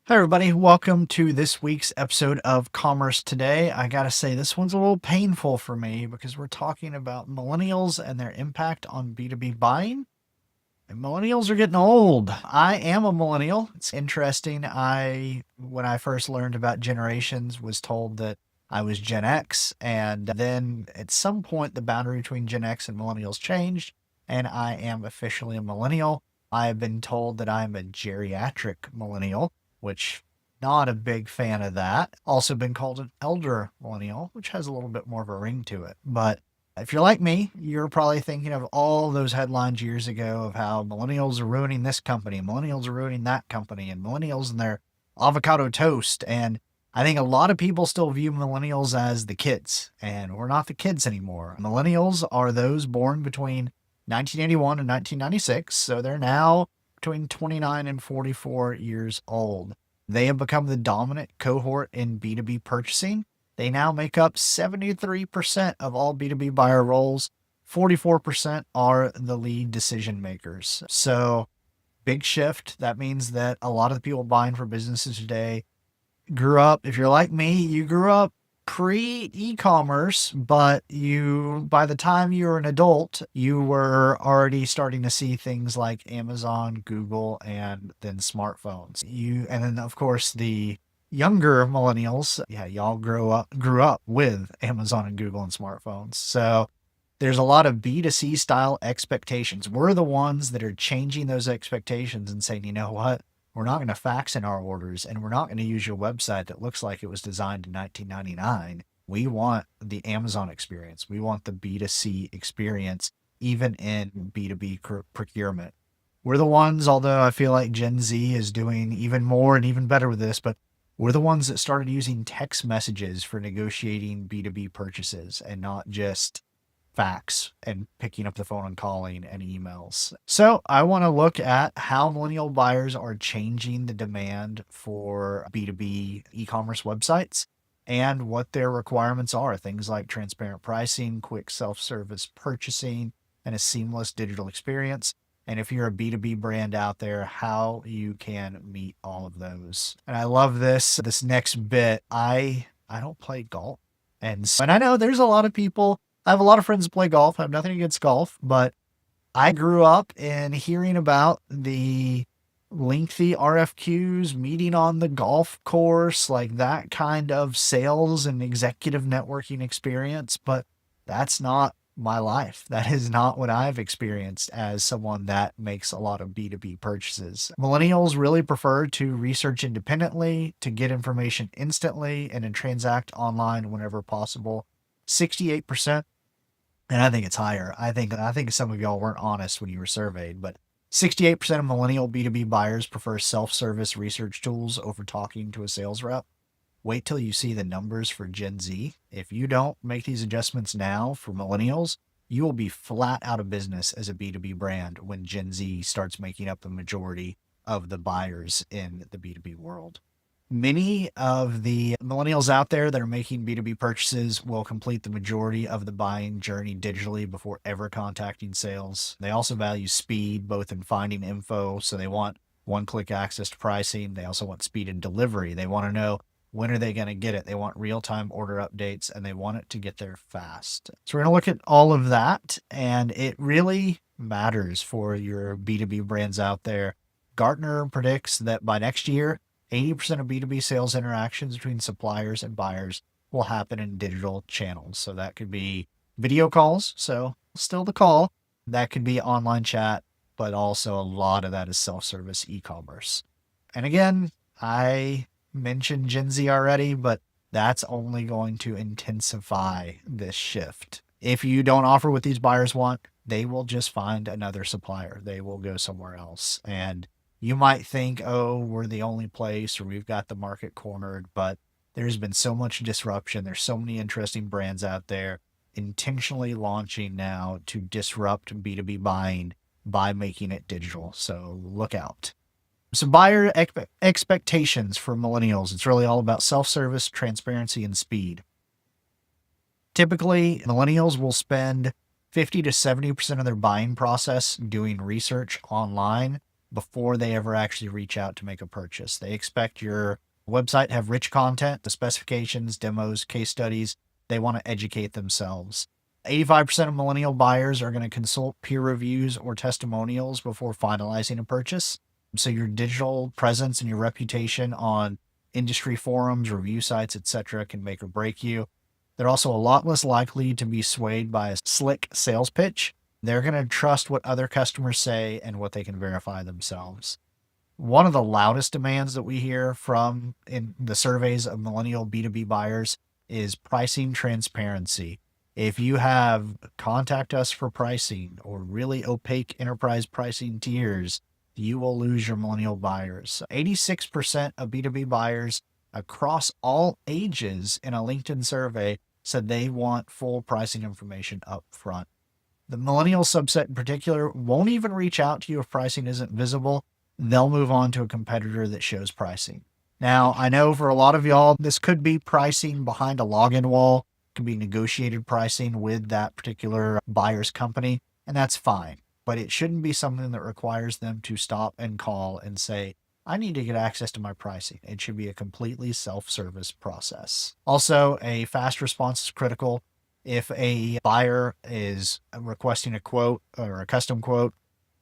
Hi, everybody. Welcome to this week's episode of Commerce Today. I got to say, this one's a little painful for me because we're talking about millennials and their impact on B2B buying. And millennials are getting old. I am a millennial. It's interesting. When I first learned about generations, was told that I was Gen X. And then at some point, the boundary between Gen X and millennials changed, and I am officially a millennial. I have been told that I'm a geriatric millennial, which not a big fan of that. Also been called an elder millennial, which has a little bit more of a ring to it. But if you're like me, you're probably thinking of all those headlines years ago of how millennials are ruining this company, millennials are ruining that company, and millennials and their avocado toast. And I think a lot of people still view millennials as the kids, and we're not the kids anymore. Millennials are those born between 1981 and 1996, so they're now between 29 and 44 years old. They have become the dominant cohort in B2B purchasing. They now make up 73% of all B2B buyer roles. 44% are the lead decision makers. So, big shift. That means that a lot of the people buying for businesses today grew up, if you're like me, you grew up pre-e-commerce, but by the time you were an adult, you were already starting to see things like Amazon, Google, and then smartphones. And then of course the younger millennials, yeah, y'all grew up with Amazon and Google and smartphones. So there's a lot of B2C style expectations. We're the ones that are changing those expectations and saying, you know what? We're not going to fax in our orders, and we're not going to use your website that looks like it was designed in 1999. We want the Amazon experience. We want the B2C experience, even in B2B procurement. We're the ones, although I feel like Gen Z is doing even more and even better with this, but we're the ones that started using text messages for negotiating B2B purchases and not just fax and picking up the phone and calling and emails. So I want to look at how millennial buyers are changing the demand for B2B e-commerce websites and what their requirements are. Things like transparent pricing, quick self-service purchasing, and a seamless digital experience. And if you're a B2B brand out there, how you can meet all of those. And I love this next bit. I don't play golf. And I know there's a lot of people, I have a lot of friends that play golf. I have nothing against golf, but I grew up in hearing about the lengthy RFQs, meeting on the golf course, like that kind of sales and executive networking experience. But that's not my life. That is not what I've experienced as someone that makes a lot of B2B purchases. Millennials really prefer to research independently, to get information instantly, and to transact online whenever possible. 68%. And I think it's higher. I think some of y'all weren't honest when you were surveyed, but 68% of millennial B2B buyers prefer self-service research tools over talking to a sales rep. Wait till you see the numbers for Gen Z. If you don't make these adjustments now for millennials, you will be flat out of business as a B2B brand when Gen Z starts making up the majority of the buyers in the B2B world. Many of the millennials out there that are making B2B purchases will complete the majority of the buying journey digitally before ever contacting sales. They also value speed, both in finding info. So they want one-click access to pricing. They also want speed in delivery. They want to know when are they going to get it. They want real-time order updates, and they want it to get there fast. So we're going to look at all of that, and it really matters for your B2B brands out there. Gartner predicts that by next year, 80% of B2B sales interactions between suppliers and buyers will happen in digital channels. So that could be video calls, so still the call. That could be online chat, but also a lot of that is self-service e-commerce. And again, I mentioned Gen Z already, but that's only going to intensify this shift. If you don't offer what these buyers want, they will just find another supplier. They will go somewhere else. And you might think, oh, we're the only place or we've got the market cornered, but there's been so much disruption. There's so many interesting brands out there intentionally launching now to disrupt B2B buying by making it digital. So look out. So buyer expectations for millennials, it's really all about self-service, transparency, and speed. Typically, millennials will spend 50 to 70% of their buying process doing research online before they ever actually reach out to make a purchase. They expect your website to have rich content, the specifications, demos, case studies. They want to educate themselves. 85% of millennial buyers are going to consult peer reviews or testimonials before finalizing a purchase. So your digital presence and your reputation on industry forums, review sites, etc., can make or break you. They're also a lot less likely to be swayed by a slick sales pitch. They're going to trust what other customers say and what they can verify themselves. One of the loudest demands that we hear from in the surveys of millennial B2B buyers is pricing transparency. If you have contact us for pricing or really opaque enterprise pricing tiers, you will lose your millennial buyers. 86% of B2B buyers across all ages in a LinkedIn survey said they want full pricing information up front. The millennial subset in particular won't even reach out to you if pricing isn't visible. They'll move on to a competitor that shows pricing. Now, I know for a lot of y'all, this could be pricing behind a login wall, it could be negotiated pricing with that particular buyer's company, and that's fine. But it shouldn't be something that requires them to stop and call and say, I need to get access to my pricing. It should be a completely self-service process. Also, a fast response is critical. If a buyer is requesting a quote or a custom quote,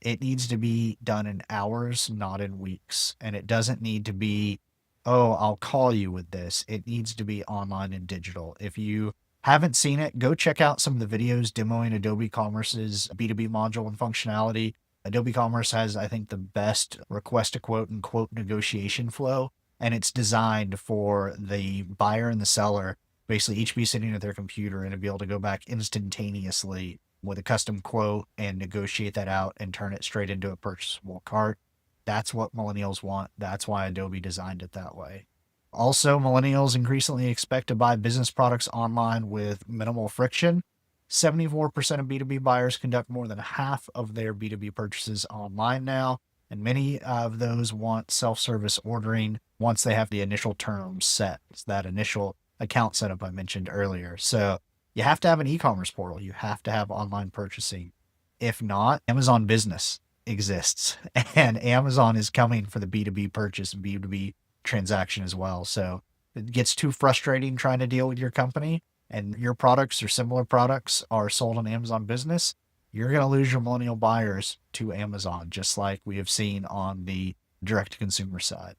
it needs to be done in hours, not in weeks. And it doesn't need to be, oh, I'll call you with this. It needs to be online and digital. If you haven't seen it, go check out some of the videos demoing Adobe Commerce's B2B module and functionality. Adobe Commerce has, I think, the best request a quote and quote negotiation flow, and it's designed for the buyer and the seller basically each be sitting at their computer and to be able to go back instantaneously with a custom quote and negotiate that out and turn it straight into a purchasable cart. That's what millennials want. That's why Adobe designed it that way. Also, millennials increasingly expect to buy business products online with minimal friction. 74% of B2B buyers conduct more than half of their B2B purchases online now, and many of those want self-service ordering once they have the initial terms set. It's that initial account setup I mentioned earlier. So you have to have an e-commerce portal. You have to have online purchasing. If not, Amazon Business exists, and Amazon is coming for the B2B purchase and B2B transaction as well. So it gets too frustrating trying to deal with your company and your products or similar products are sold on Amazon Business, you're going to lose your millennial buyers to Amazon, just like we have seen on the direct-to-consumer side.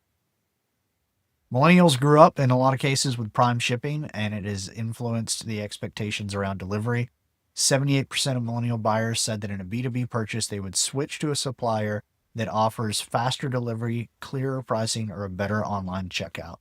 Millennials grew up in a lot of cases with prime shipping, and it has influenced the expectations around delivery. 78% of millennial buyers said that in a B2B purchase, they would switch to a supplier that offers faster delivery, clearer pricing, or a better online checkout.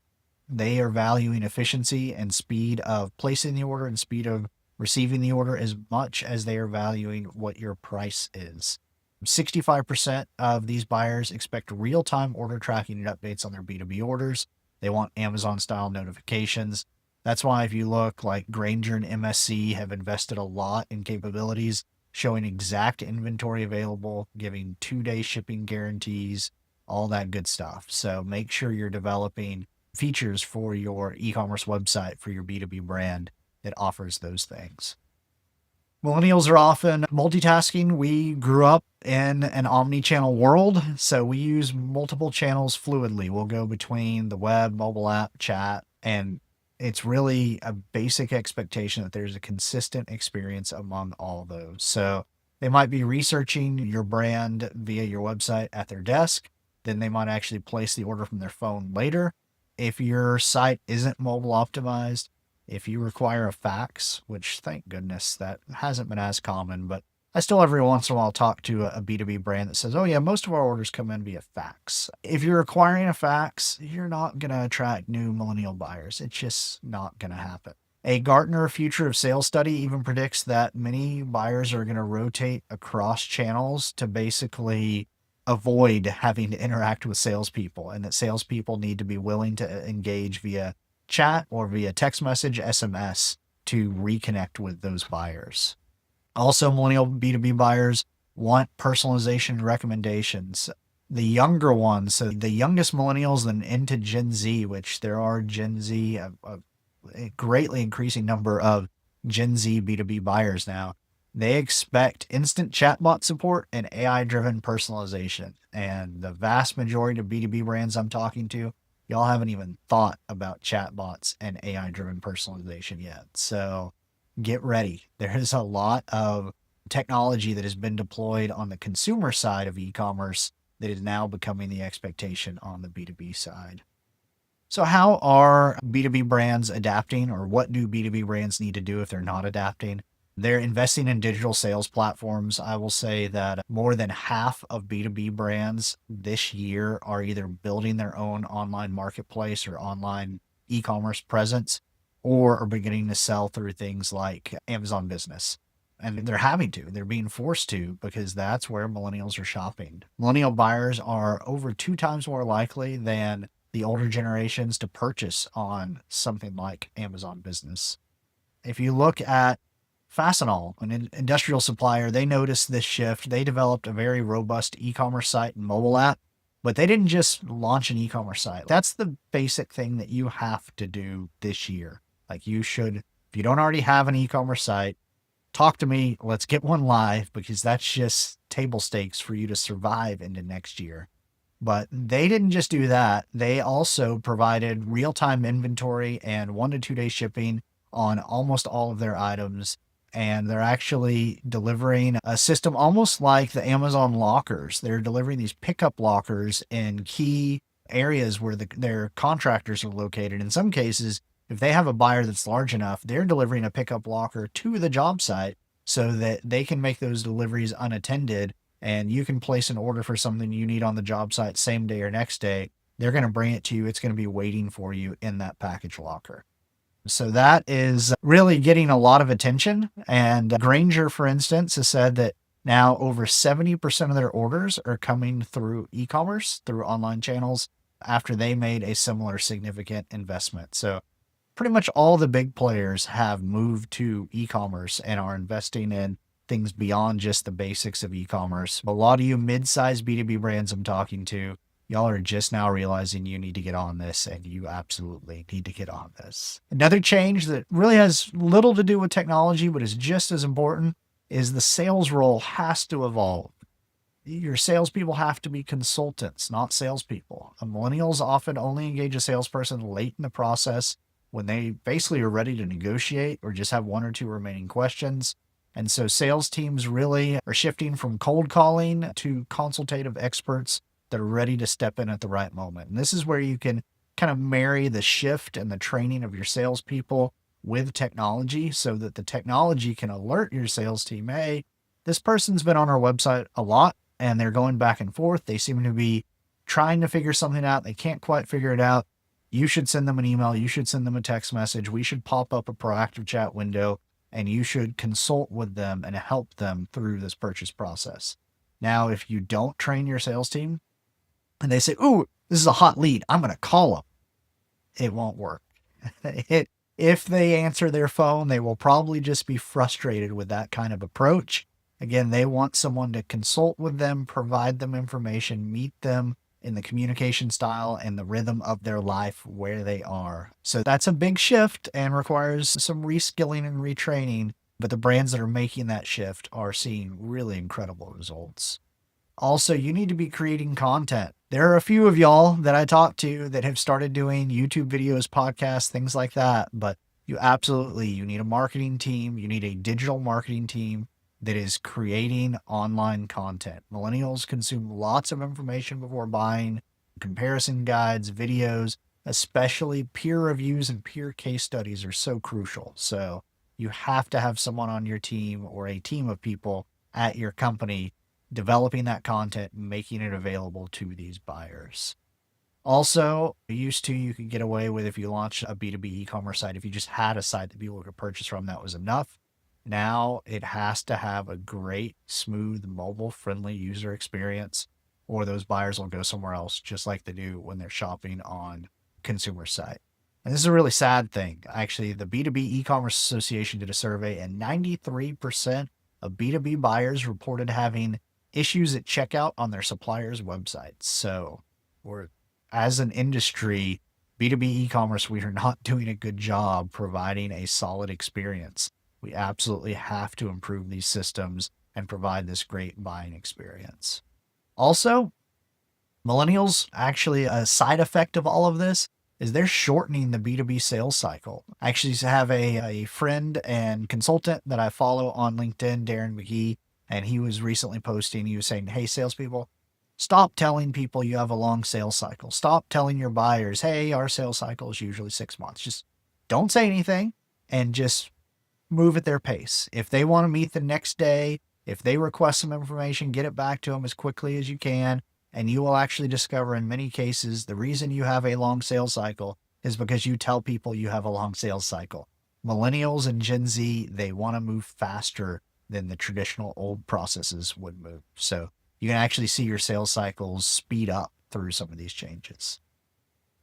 They are valuing efficiency and speed of placing the order and speed of receiving the order as much as they are valuing what your price is. 65% of these buyers expect real-time order tracking and updates on their B2B orders. They want Amazon-style notifications. That's why if you look, like Grainger and MSC have invested a lot in capabilities showing exact inventory available, giving 2-day shipping guarantees, all that good stuff. So make sure you're developing features for your e-commerce website for your B2B brand that offers those things. Millennials are often multitasking. We grew up in an omnichannel world, so we use multiple channels fluidly. We'll go between the web, mobile app, chat, and it's really a basic expectation that there's a consistent experience among all those. So they might be researching your brand via your website at their desk. Then they might actually place the order from their phone later. If your site isn't mobile optimized, if you require a fax, which thank goodness that hasn't been as common, but I still every once in a while talk to a B2B brand that says, oh yeah, most of our orders come in via fax. If you're requiring a fax, you're not going to attract new millennial buyers. It's just not going to happen. A Gartner Future of Sales study even predicts that many buyers are going to rotate across channels to basically avoid having to interact with salespeople, and that salespeople need to be willing to engage via chat or via text message, SMS to reconnect with those buyers. Also, millennial B2B buyers want personalization and recommendations. The younger ones, so the youngest millennials and into Gen Z, which there are Gen Z, a greatly increasing number of Gen Z B2B buyers now, They expect instant chatbot support and AI-driven personalization. And the vast majority of B2B brands I'm talking to, y'all haven't even thought about chatbots and AI-driven personalization yet. So get ready. There is a lot of technology that has been deployed on the consumer side of e-commerce that is now becoming the expectation on the B2B side. So, how are B2B brands adapting, or what do B2B brands need to do if they're not adapting? They're investing in digital sales platforms. I will say that more than half of B2B brands this year are either building their own online marketplace or online e commerce presence, or are beginning to sell through things like Amazon Business. And they're having to, they're being forced to, because that's where millennials are shopping. Millennial buyers are over 2 times more likely than the older generations to purchase on something like Amazon Business. If you look at Fastenal, an industrial supplier, they noticed this shift. They developed a very robust e-commerce site and mobile app, but they didn't just launch an e-commerce site. That's the basic thing that you have to do this year. Like, you should, if you don't already have an e-commerce site, talk to me. Let's get one live, because that's just table stakes for you to survive into next year. But they didn't just do that. They also provided real-time inventory and 1 to 2 day shipping on almost all of their items. And they're actually delivering a system almost like the Amazon lockers. They're delivering these pickup lockers in key areas where their contractors are located. In some cases, if they have a buyer that's large enough, they're delivering a pickup locker to the job site so that they can make those deliveries unattended, and you can place an order for something you need on the job site same day or next day. They're going to bring it to you. It's going to be waiting for you in that package locker. So that is really getting a lot of attention. And Granger, for instance, has said that now over 70% of their orders are coming through e-commerce, through online channels, after they made a similar significant investment. So pretty much all the big players have moved to e-commerce and are investing in things beyond just the basics of e-commerce. A lot of you mid-sized B2B brands I'm talking to, y'all are just now realizing you need to get on this, and you absolutely need to get on this. Another change that really has little to do with technology, but is just as important, is the sales role has to evolve. Your salespeople have to be consultants, not salespeople. Millennials often only engage a salesperson late in the process, when they basically are ready to negotiate or just have 1 or 2 remaining questions. And so sales teams really are shifting from cold calling to consultative experts that are ready to step in at the right moment. And this is where you can kind of marry the shift and the training of your salespeople with technology, so that the technology can alert your sales team, hey, this person's been on our website a lot and they're going back and forth. They seem to be trying to figure something out. They can't quite figure it out. You should send them an email. You should send them a text message. We should pop up a proactive chat window, and you should consult with them and help them through this purchase process. Now, if you don't train your sales team and they say, ooh, this is a hot lead, I'm going to call them, it won't work. If they answer their phone, they will probably just be frustrated with that kind of approach. Again, they want someone to consult with them, provide them information, meet them in the communication style and the rhythm of their life where they are. So that's a big shift and requires some reskilling and retraining, but the brands that are making that shift are seeing really incredible results. Also, you need to be creating content. There are a few of y'all that I talk to that have started doing YouTube videos, podcasts, things like that, but you need a marketing team. You need a digital marketing team that is creating online content. Millennials consume lots of information before buying, comparison guides, videos, especially peer reviews and peer case studies are so crucial. So you have to have someone on your team or a team of people at your company developing that content and making it available to these buyers. Also, you could get away with, if you launch a B2B e-commerce site, if you just had a site that people could purchase from, that was enough. Now it has to have a great, smooth, mobile-friendly user experience, or those buyers will go somewhere else, just like they do when they're shopping on consumer site. And this is a really sad thing. Actually, the B2B e-commerce association did a survey, and 93% of B2B buyers reported having issues at checkout on their suppliers' websites. So as an industry, B2B e-commerce, we are not doing a good job providing a solid experience. We absolutely have to improve these systems and provide this great buying experience. Also, millennials, actually, a side effect of all of this is they're shortening the B2B sales cycle. I actually have a friend and consultant that I follow on LinkedIn, Darren McGee, and he was recently posting, he was saying, hey, salespeople, stop telling people you have a long sales cycle. Stop telling your buyers, hey, our sales cycle is usually 6 months. Just don't say anything and just move at their pace. If they want to meet the next day, if they request some information, get it back to them as quickly as you can. And you will actually discover in many cases, the reason you have a long sales cycle is because you tell people you have a long sales cycle. Millennials and Gen Z, they want to move faster than the traditional old processes would move. So you can actually see your sales cycles speed up through some of these changes.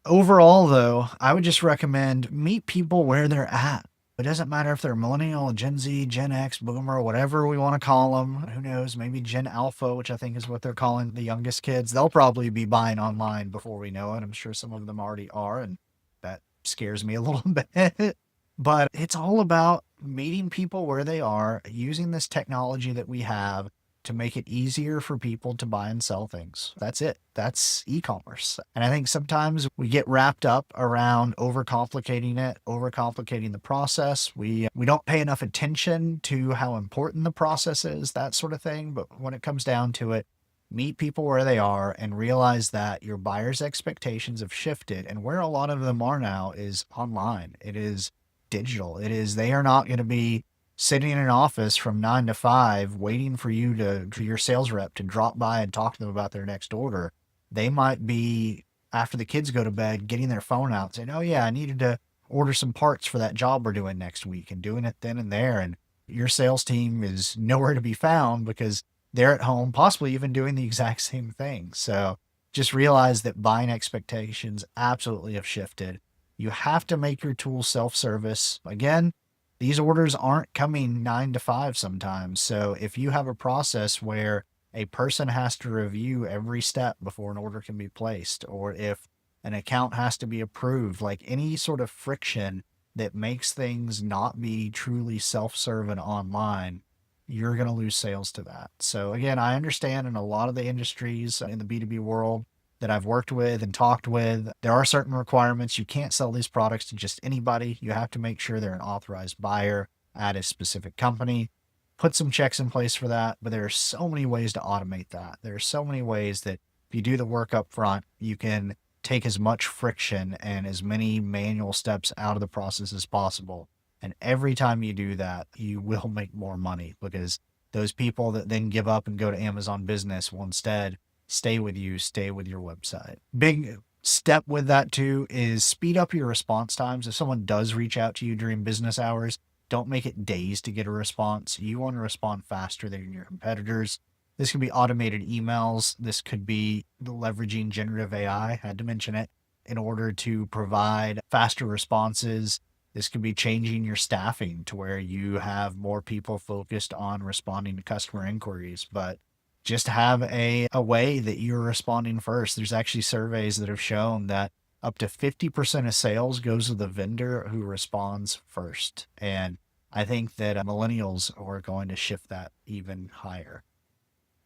Overall, though, I would just recommend meet people where they're at. It doesn't matter if they're millennial, Gen Z, Gen X, boomer, whatever we want to call them. Who knows? Maybe Gen Alpha, which I think is what they're calling the youngest kids. They'll probably be buying online before we know it. I'm sure some of them already are, and that scares me a little bit. But it's all about meeting people where they are, using this technology that we have to make it easier for people to buy and sell things. That's it. That's e-commerce. And I think sometimes we get wrapped up around overcomplicating it, overcomplicating the process. We don't pay enough attention to how important the process is, that sort of thing. But when it comes down to it, meet people where they are and realize that your buyers' expectations have shifted. And where a lot of them are now is online. It is digital. It is, they are not going to be sitting in an office from 9 to 5 waiting for you for your sales rep to drop by and talk to them about their next order. They might be, after the kids go to bed, getting their phone out and saying, oh yeah, I needed to order some parts for that job we're doing next week, and doing it then and there. And your sales team is nowhere to be found because they're at home, possibly even doing the exact same thing. So just realize that buying expectations absolutely have shifted. You have to make your tool self-service. Again, these orders aren't coming 9 to 5 sometimes. So if you have a process where a person has to review every step before an order can be placed, or if an account has to be approved, like any sort of friction that makes things not be truly self-serve online, you're going to lose sales to that. So again, I understand in a lot of the industries in the B2B world that I've worked with and talked with, there are certain requirements. You can't sell these products to just anybody. You have to make sure they're an authorized buyer at a specific company. Put some checks in place for that, but there are so many ways to automate that. There are so many ways that if you do the work up front, you can take as much friction and as many manual steps out of the process as possible. And every time you do that, you will make more money, because those people that then give up and go to Amazon Business will instead stay with you, stay with your website. Big step with that too is speed up your response times. If someone does reach out to you during business hours, don't make it days to get a response. You want to respond faster than your competitors. This could be automated emails. This could be leveraging generative AI, I had to mention it, in order to provide faster responses. This could be changing your staffing to where you have more people focused on responding to customer inquiries, but just have a way that you're responding first. There's actually surveys that have shown that up to 50% of sales goes to the vendor who responds first. And I think that millennials are going to shift that even higher.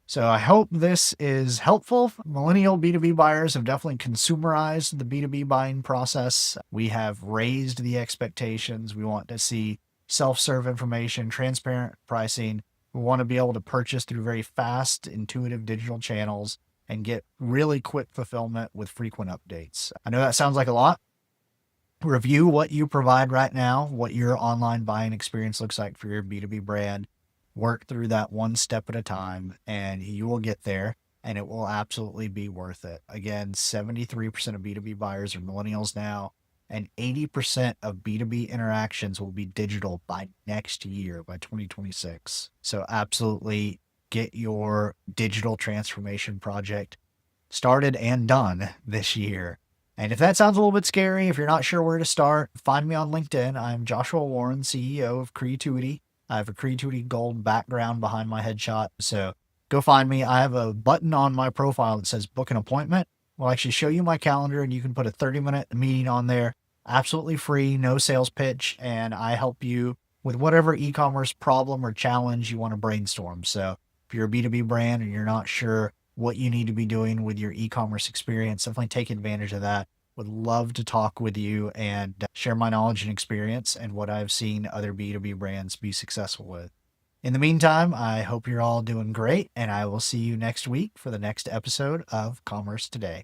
So I hope this is helpful. Millennial B2B buyers have definitely consumerized the B2B buying process. We have raised the expectations. We want to see self-serve information, transparent pricing. We want to be able to purchase through very fast, intuitive digital channels and get really quick fulfillment with frequent updates. I know that sounds like a lot. Review what you provide right now, what your online buying experience looks like for your B2B brand. Work through that one step at a time, and you will get there, and it will absolutely be worth it. Again, 73% of B2B buyers are millennials now, and 80% of B2B interactions will be digital by next year, by 2026. So absolutely get your digital transformation project started and done this year. And if that sounds a little bit scary, if you're not sure where to start, find me on LinkedIn. I'm Joshua Warren, CEO of Creativity. I have a Creativity Gold background behind my headshot. So go find me. I have a button on my profile that says book an appointment. We'll actually show you my calendar, and you can put a 30-minute meeting on there. Absolutely free, no sales pitch. And I help you with whatever e-commerce problem or challenge you want to brainstorm. So if you're a B2B brand and you're not sure what you need to be doing with your e-commerce experience, definitely take advantage of that. Would love to talk with you and share my knowledge and experience and what I've seen other B2B brands be successful with. In the meantime, I hope you're all doing great, and I will see you next week for the next episode of Commerce Today.